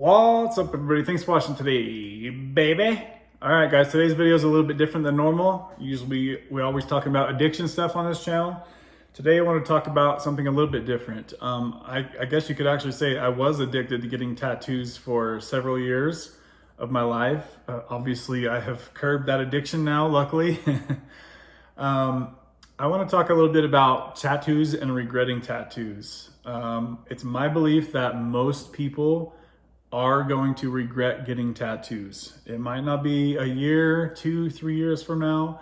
What's up, everybody? Thanks for watching today, baby. All right, guys, today's video is a little bit different than normal. Usually we always talk about addiction stuff on this channel. Today I want to talk about something a little bit different. I guess you could actually say I was addicted to getting tattoos for several years of my life. Obviously I have curbed that addiction now, luckily. I want to talk a little bit about tattoos and regretting tattoos. It's my belief that most people are going to regret getting tattoos. It might not be a year, 2, 3 years from now,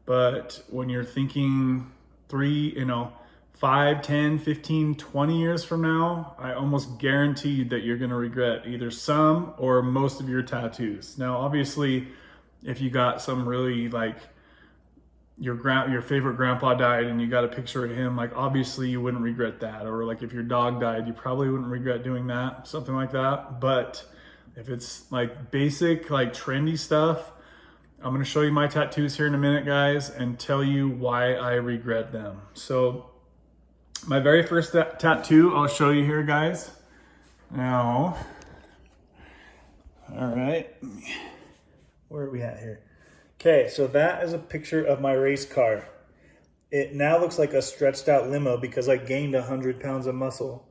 but when you're thinking 5, 10, 15, 20 years from now, I almost guarantee that you're gonna regret either some or most of your tattoos. Now, obviously, if you got some really your favorite grandpa died and you got a picture of him, obviously you wouldn't regret that. Or if your dog died, you probably wouldn't regret doing that, something like that. But if it's basic, trendy stuff, I'm gonna show you my tattoos here in a minute, guys, and tell you why I regret them. So my very first tattoo, I'll show you here, guys. Now, all right, where are we at here? Okay, so that is a picture of my race car. It now looks like a stretched out limo because I gained 100 pounds of muscle.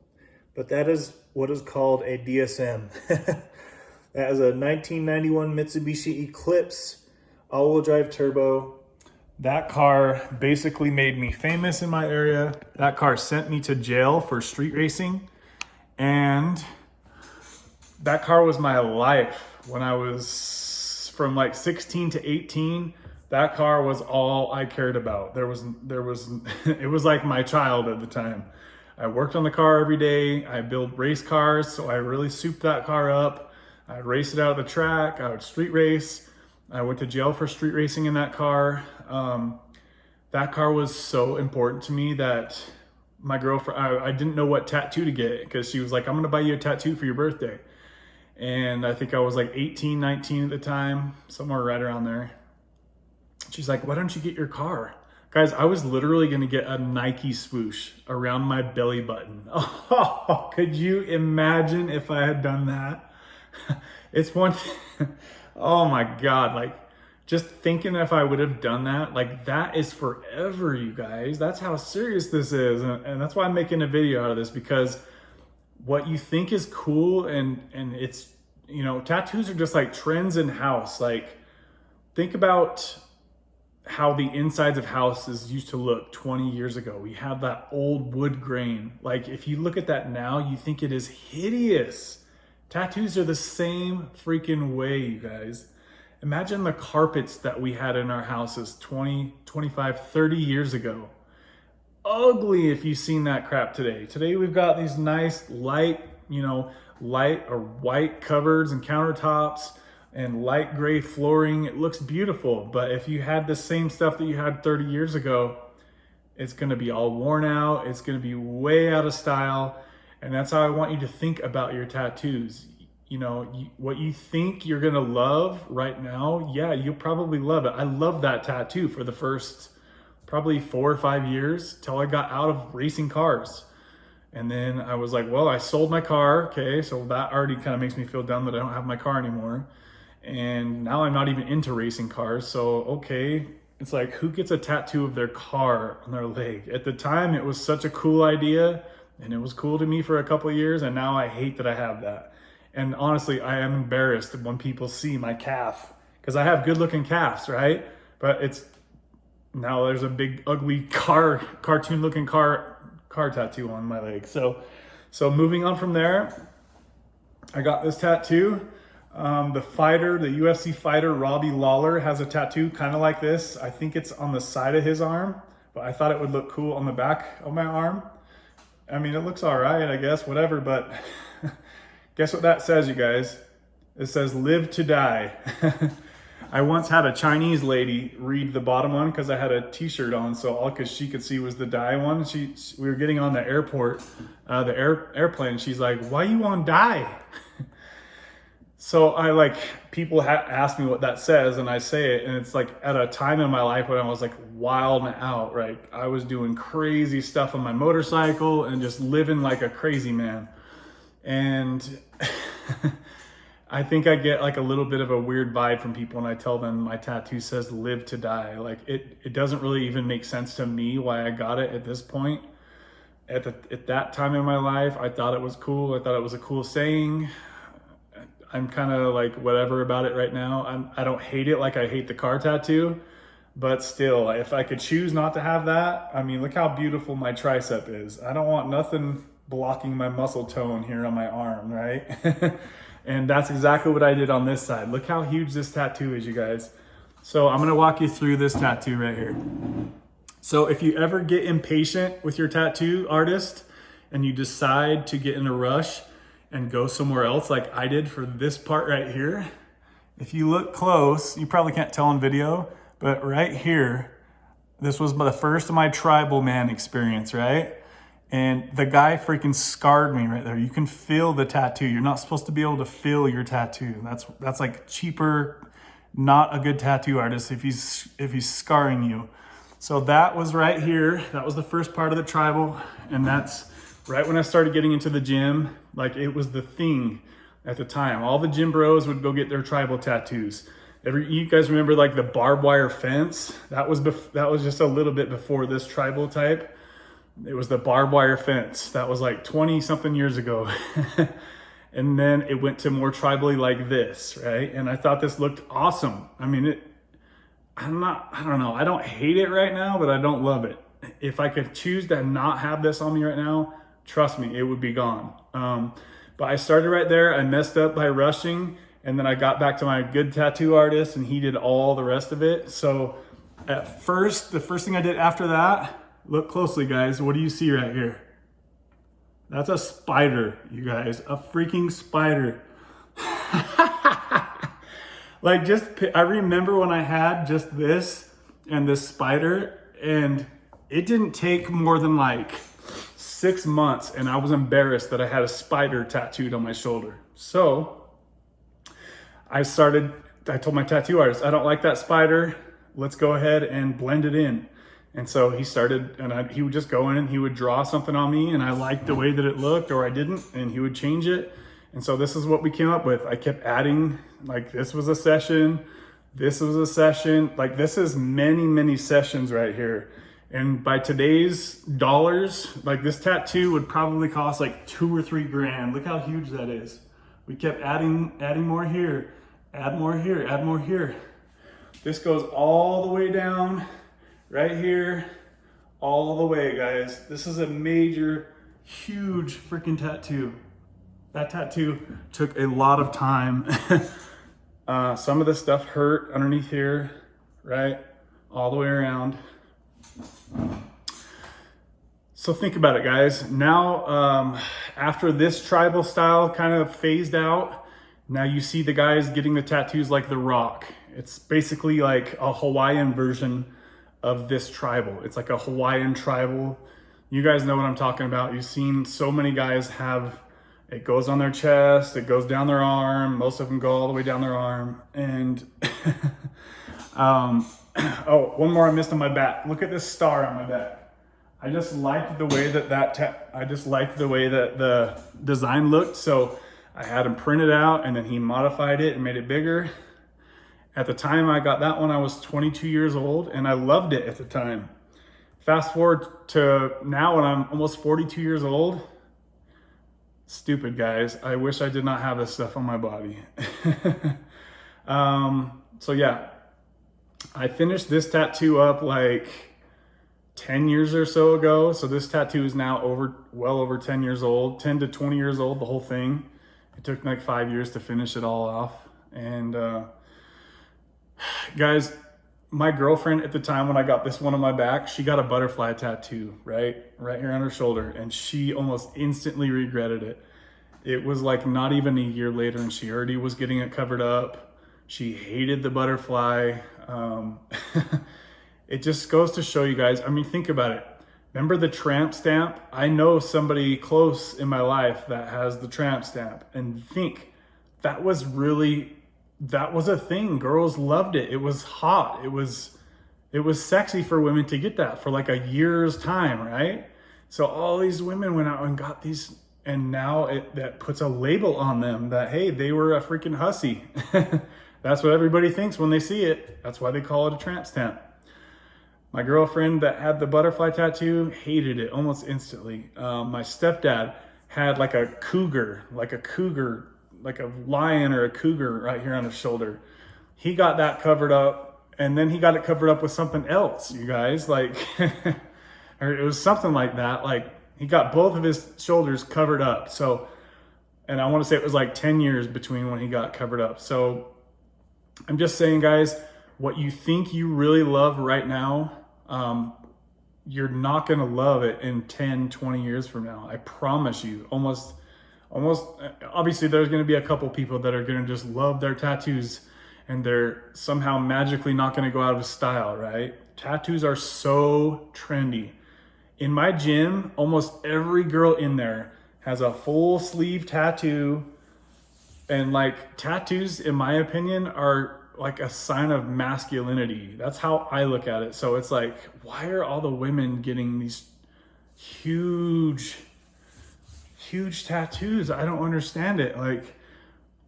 But that is what is called a DSM. That is a 1991 Mitsubishi Eclipse all-wheel drive turbo. That car basically made me famous in my area. That car sent me to jail for street racing. And that car was my life when I was from 16 to 18. That car was all I cared about. It was like my child at the time. I worked on the car every day. I built race cars, so I really souped that car up. I'd race it out of the track. I would street race. I went to jail for street racing in that car. That car was so important to me that my girlfriend, I didn't know what tattoo to get because she was like, I'm gonna buy you a tattoo for your birthday. And I think I was 18, 19 at the time, somewhere right around there. She's like, why don't you get your car? Guys, I was literally gonna get a Nike swoosh around my belly button. Oh, could you imagine if I had done that? It's one, oh my God, just thinking if I would have done that, that is forever, you guys. That's how serious this is. And that's why I'm making a video out of this, because what you think is cool and it's, tattoos are just trends in house. Think about how the insides of houses used to look 20 years ago. We have that old wood grain. If you look at that now, you think it is hideous. Tattoos are the same freaking way, you guys. Imagine the carpets that we had in our houses 20, 25, 30 years ago. Ugly if you've seen that crap today. Today we've got these nice light or white cupboards and countertops and light gray flooring. It looks beautiful, but if you had the same stuff that you had 30 years ago, it's gonna be all worn out. It's gonna be way out of style. And that's how I want you to think about your tattoos. What you think you're gonna love right now, yeah, you'll probably love it. I love that tattoo for the first probably 4 or 5 years till I got out of racing cars. And then I was like, well, I sold my car. Okay, so that already kind of makes me feel dumb that I don't have my car anymore. And now I'm not even into racing cars. So, okay, it's who gets a tattoo of their car on their leg? At the time, it was such a cool idea and it was cool to me for a couple of years. And now I hate that I have that. And honestly, I am embarrassed when people see my calf because I have good looking calves, right? But now there's a big ugly cartoon looking car tattoo on my leg. So moving on from there, I got this tattoo. The UFC fighter Robbie Lawler has a tattoo kind of like this. I think it's on the side of his arm, but I thought it would look cool on the back of my arm. I mean, it looks all right, I guess, whatever, but guess what that says, you guys? It says live to die. I once had a Chinese lady read the bottom one because I had a t-shirt on, so all because she could see was the die one. We were getting on the airport, airplane. She's like, why you on die? So people ask me what that says and I say it, and it's at a time in my life when I was wild and out, right? I was doing crazy stuff on my motorcycle and just living like a crazy man. And I think I get like a little bit of a weird vibe from people when I tell them my tattoo says live to die. Like it doesn't really even make sense to me why I got it at this point. At that time in my life, I thought it was cool. I thought it was a cool saying. I'm kind of like whatever about it right now. I don't hate it like I hate the car tattoo, but still, if I could choose not to have that, I mean, look how beautiful my tricep is. I don't want nothing blocking my muscle tone here on my arm, right? And that's exactly what I did on this side. Look how huge this tattoo is, you guys. So I'm gonna walk you through this tattoo right here. So if you ever get impatient with your tattoo artist and you decide to get in a rush and go somewhere else like I did for this part right here, if you look close, you probably can't tell on video, but right here, this was the first of my tribal man experience, right? And the guy freaking scarred me right there. You can feel the tattoo. You're not supposed to be able to feel your tattoo. That's like cheaper, not a good tattoo artist if he's scarring you. So that was right here. That was the first part of the tribal. And that's right when I started getting into the gym. Like it was the thing at the time. All the gym bros would go get their tribal tattoos. You guys remember like the barbed wire fence? That was just a little bit before this tribal type. It was the barbed wire fence. That was like 20 something years ago. And then it went to more tribally like this, right? And I thought this looked awesome. I mean, I don't know. I don't hate it right now, but I don't love it. If I could choose to not have this on me right now, trust me, it would be gone. But I started right there. I messed up by rushing. And then I got back to my good tattoo artist and he did all the rest of it. So at first, the first thing I did after that, look closely, guys. What do you see right here? That's a spider, you guys. A freaking spider. Like I remember when I had just this and this spider, and it didn't take more than like 6 months and I was embarrassed that I had a spider tattooed on my shoulder. So I told my tattoo artist, I don't like that spider. Let's go ahead and blend it in. And so he started, and he would just go in and he would draw something on me and I liked the way that it looked or I didn't, and he would change it. And so this is what we came up with. I kept adding, like this was a session, this was a session, like this is many, many sessions right here. And by today's dollars, like this tattoo would probably cost like 2 or 3 grand. Look how huge that is. We kept adding more here, add more here, add more here. This goes all the way down right here, all the way, guys. This is a major, huge freaking tattoo. That tattoo took a lot of time. Some of the stuff hurt underneath here, right? All the way around. So think about it, guys. Now, after this tribal style kind of phased out, now you see the guys getting the tattoos like The Rock. It's basically like a Hawaiian version of this tribal. It's like a Hawaiian tribal. You guys know what I'm talking about. You've seen so many guys have, it goes on their chest, it goes down their arm. Most of them go all the way down their arm. And oh, one more I missed on my back. Look at this star on my back. I just liked the way that the design looked. So I had him printed out and then he modified it and made it bigger. At the time I got that one, I was 22 years old and I loved it at the time. Fast forward to now when I'm almost 42 years old. Stupid, guys. I wish I did not have this stuff on my body. So yeah, I finished this tattoo up like 10 years or so ago. So this tattoo is now well over 10 years old, 10 to 20 years old, the whole thing. It took like 5 years to finish it all off. And guys, my girlfriend at the time when I got this one on my back, she got a butterfly tattoo right here on her shoulder, and she almost instantly regretted it. It was like not even a year later and she already was getting it covered up. She hated the butterfly. It just goes to show you guys, I mean, think about it. Remember the tramp stamp? I know somebody close in my life that has the tramp stamp, and think that was a thing. Girls loved it. It was hot. It was sexy for women to get that for like a year's time, right? So all these women went out and got these, And now that puts a label on them that, hey, they were a freaking hussy. That's what everybody thinks when they see it. That's why they call it a tramp stamp. My girlfriend that had the butterfly tattoo hated it almost instantly. My stepdad had like a cougar, like a lion or a cougar right here on his shoulder. He got that covered up, and then he got it covered up with something else, you guys. Like, or it was something like that. Like, he got both of his shoulders covered up. So, and I want to say it was like 10 years between when he got covered up. So I'm just saying, guys, what you think you really love right now, you're not going to love it in 10, 20 years from now. I promise you. Almost, obviously there's going to be a couple people that are going to just love their tattoos and they're somehow magically not going to go out of style, right? Tattoos are so trendy. In my gym, almost every girl in there has a full sleeve tattoo. And like, tattoos, in my opinion, are like a sign of masculinity. That's how I look at it. So it's like, why are all the women getting these huge tattoos? I don't understand it. Like,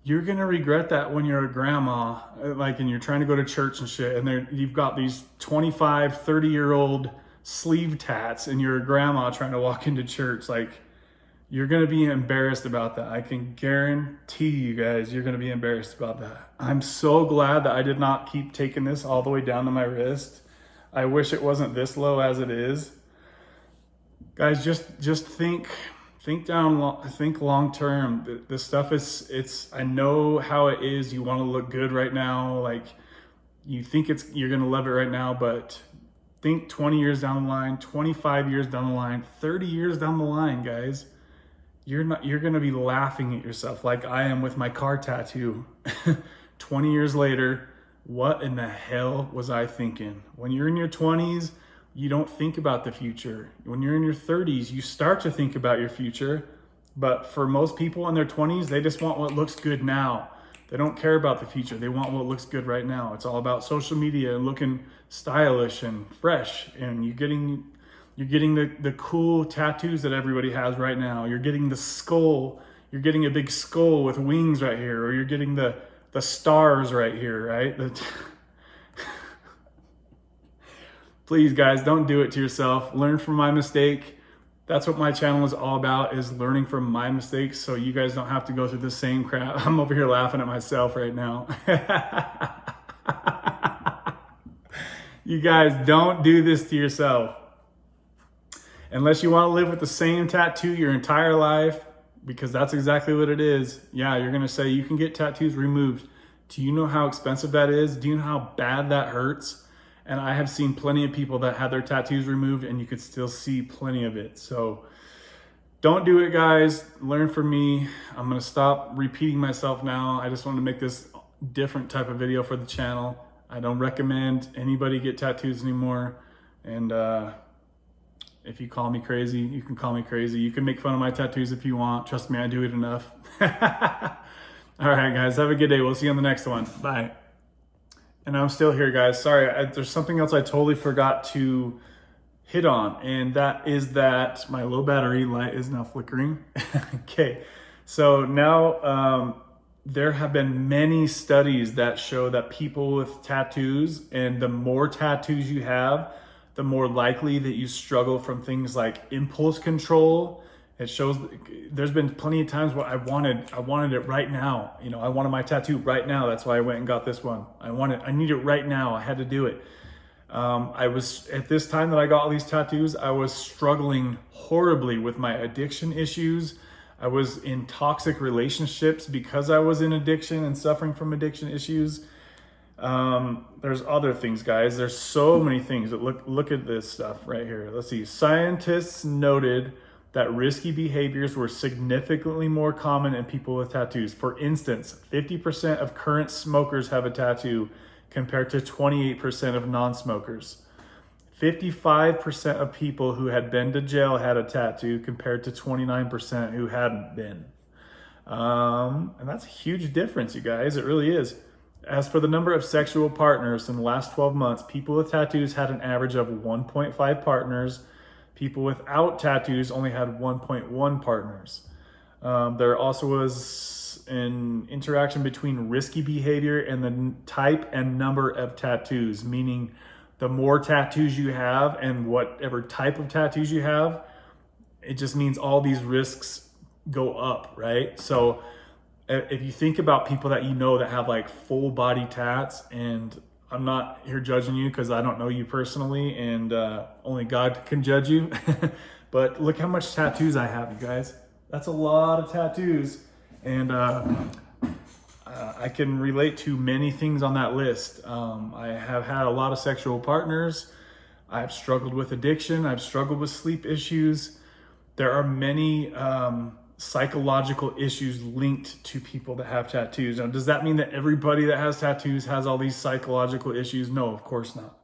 you're gonna regret that when you're a grandma, like, and you're trying to go to church and shit, and you've got these 25, 30-year-old sleeve tats, and you're a grandma trying to walk into church. Like, you're going to be embarrassed about that. I can guarantee you guys, you're going to be embarrassed about that. I'm so glad that I did not keep taking this all the way down to my wrist. I wish it wasn't this low as it is. Guys, just think long term. This stuff is, I know how it is. You want to look good right now. Like, you think you're going to love it right now, but think 20 years down the line, 25 years down the line, 30 years down the line, guys. You're going to be laughing at yourself like I am with my car tattoo. 20 years later, what in the hell was I thinking? When you're in your 20s, you don't think about the future. When you're in your 30s, you start to think about your future. But for most people in their 20s, they just want what looks good now. They don't care about the future. They want what looks good right now. It's all about social media and looking stylish and fresh, and you're getting the cool tattoos that everybody has right now. You're getting the skull. You're getting a big skull with wings right here, or you're getting the stars right here, right? Please, guys, don't do it to yourself. Learn from my mistake. That's what my channel is all about, is learning from my mistakes, so you guys don't have to go through the same crap. I'm over here laughing at myself right now. You guys, don't do this to yourself. Unless you want to live with the same tattoo your entire life, because that's exactly what it is. Yeah, you're going to say you can get tattoos removed. Do you know how expensive that is? Do you know how bad that hurts? And I have seen plenty of people that had their tattoos removed and you could still see plenty of it. So don't do it, guys. Learn from me. I'm going to stop repeating myself now. I just want to make this different type of video for the channel. I don't recommend anybody get tattoos anymore. And if you call me crazy, you can call me crazy. You can make fun of my tattoos if you want. Trust me, I do it enough. All right, guys, have a good day. We'll see you on the next one. Bye. And I'm still here, guys. Sorry, there's something else I totally forgot to hit on, and that is that my low battery light is now flickering. Okay, so now there have been many studies that show that people with tattoos, and the more tattoos you have, the more likely that you struggle from things like impulse control. It shows there's been plenty of times where I wanted it right now. You know, I wanted my tattoo right now. That's why I went and got this one. I need it right now. I had to do it. I was, at this time that I got all these tattoos, I was struggling horribly with my addiction issues. I was in toxic relationships because I was in addiction and suffering from addiction issues. There's other things, guys. There's so many things. Look at this stuff right here. Let's see. Scientists noted that risky behaviors were significantly more common in people with tattoos. For instance, 50% of current smokers have a tattoo compared to 28% of non-smokers. 55% of people who had been to jail had a tattoo compared to 29% who hadn't been. And that's a huge difference, you guys. It really is. As for the number of sexual partners in the last 12 months, people with tattoos had an average of 1.5 partners. People without tattoos only had 1.1 partners. There also was an interaction between risky behavior and the type and number of tattoos, meaning the more tattoos you have and whatever type of tattoos you have, it just means all these risks go up, right? So if you think about people that you know that have like full body tats, and I'm not here judging you because I don't know you personally, and only God can judge you. But look how much tattoos I have, you guys. That's a lot of tattoos. And I can relate to many things on that list. I have had a lot of sexual partners. I've struggled with addiction. I've struggled with sleep issues. There are many psychological issues linked to people that have tattoos. Now, does that mean that everybody that has tattoos has all these psychological issues? No, of course not.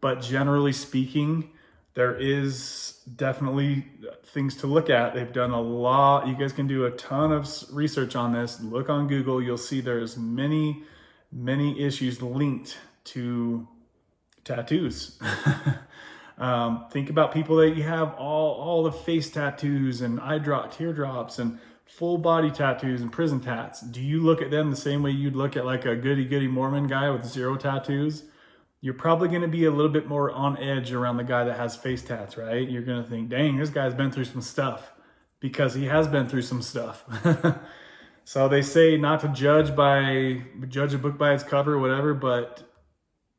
But generally speaking, there is definitely things to look at. They've done a lot. You guys can do a ton of research on this. Look on Google. You'll see there's many issues linked to tattoos. Think about people that you have all the face tattoos and teardrops and full body tattoos and prison tats. Do you look at them the same way you'd look at like a goody Mormon guy with 0 tattoos? You're probably going to be a little bit more on edge around the guy that has face tats, right? You're going to think, dang, this guy's been through some stuff, because he has been through some stuff. So they say not to judge a book by its cover, whatever. But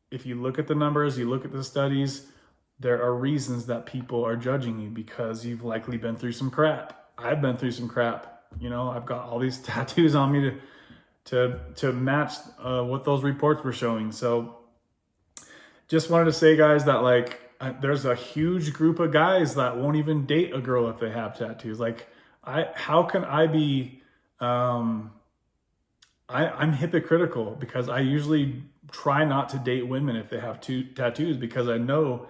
if you look at the numbers, you look at the studies, there are reasons that people are judging you, because you've likely been through some crap. I've been through some crap. You know, I've got all these tattoos on me to match what those reports were showing. So just wanted to say, guys, that like there's a huge group of guys that won't even date a girl if they have tattoos. Like how can I be, I'm hypocritical, because I usually try not to date women if they have tattoos, because I know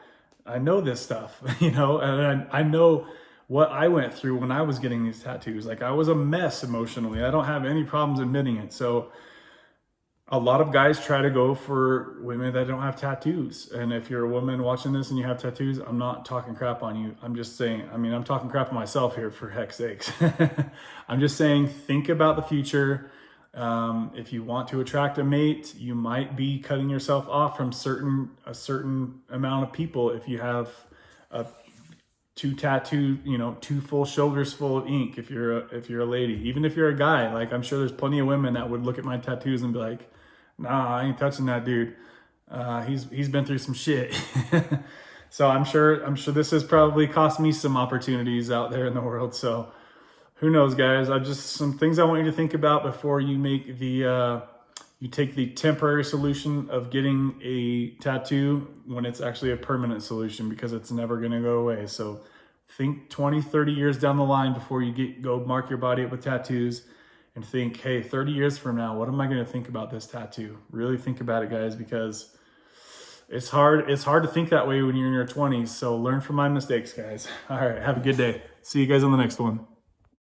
this stuff, you know, and I know what I went through when I was getting these tattoos. Like I was a mess emotionally. I don't have any problems admitting it. So a lot of guys try to go for women that don't have tattoos. And if you're a woman watching this and you have tattoos, I'm not talking crap on you. I'm just saying, I'm talking crap on myself here, for heck's sakes. I'm just saying, think about the future. If you want to attract a mate, you might be cutting yourself off from a certain amount of people. If you have two full shoulders full of ink, if you're a lady, even if you're a guy, like I'm sure there's plenty of women that would look at my tattoos and be like, nah, I ain't touching that dude. He's been through some shit. So I'm sure this has probably cost me some opportunities out there in the world. So who knows, guys? Some things I want you to think about before you make you take the temporary solution of getting a tattoo when it's actually a permanent solution, because it's never going to go away. So think 20, 30 years down the line before you go mark your body up with tattoos, and think, hey, 30 years from now, what am I going to think about this tattoo? Really think about it, guys, because it's hard to think that way when you're in your 20s. So learn from my mistakes, guys. All right, have a good day. See you guys on the next one.